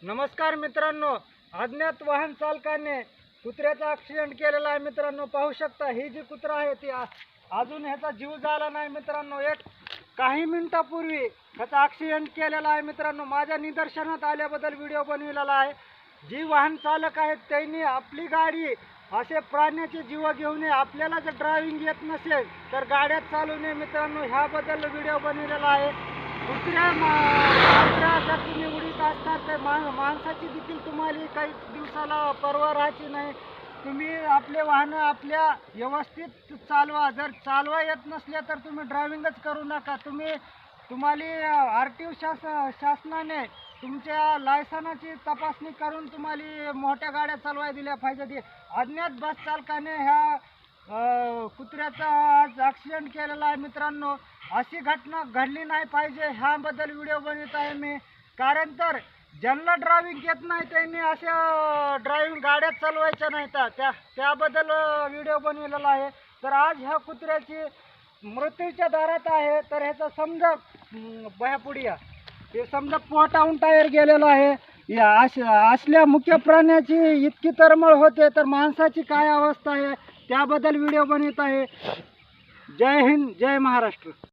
नमस्कार मित्रांनो, अज्ञात वाहन चालकाने कुत्र्याचा ॲक्सिडेंट केलेला आहे मित्रांनो. पाहू शकता ही जी कुत्रा आहे ती अजून ह्याचा जीव झाला नाही मित्रांनो. काही मिनिटापूर्वी ह्याचा ॲक्सिडेंट केलेला आहे मित्रांनो. माझ्या निदर्शनात आल्याबद्दल व्हिडिओ बनविलेला आहे. जी वाहन चालक आहेत त्यांनी आपली गाडी असे प्राण्याचे जीव घेऊ नये. आपल्याला जर ड्रायव्हिंग येत नसेल तर गाड्या चालू नये मित्रांनो. ह्याबद्दल व्हिडिओ बनविलेला आहे. कुत्र्या जर तुम्ही उडीत असतात तर माणसाची देखील तुम्हाला काही दिवसाला परवा राहायची नाही. तुम्ही आपले वाहनं आपल्या व्यवस्थित चालवा. जर चालवा येत नसले तर तुम्ही ड्रायव्हिंगच करू नका. तुम्हाला RTO शासनाने तुमच्या लायसनाची तपासणी करून तुम्हाला मोठ्या गाड्या चालवायला दिल्या पाहिजेत. अज्ञात बस चालकाने ह्या कुत्र्याचा आज ॲक्सिडेंट केलेला आहे मित्रांनो. अशी घटना घडली नाही पाहिजे ह्याबद्दल व्हिडिओ बनवत आहे मी. कारण तर ज्यांना ड्रायव्हिंग येत नाही त्यांनी अशा ड्रायव्हिंग गाड्या चालवायच्या नाहीत. त्याबद्दल व्हिडिओ बनवलेला आहे. तर आज ह्या कुत्र्याची मृत्यूच्या दारात आहे. तर ह्याचा समजा बयापुडिया हे समजा पोटाहून टायर गेलेला आहे. या असल्या मुख्य प्राण्याची इतकी तरमळ होते तर माणसाची काय अवस्था आहे त्याबद्दल व्हिडिओ बनवत आहे. जय हिंद, जय महाराष्ट्र.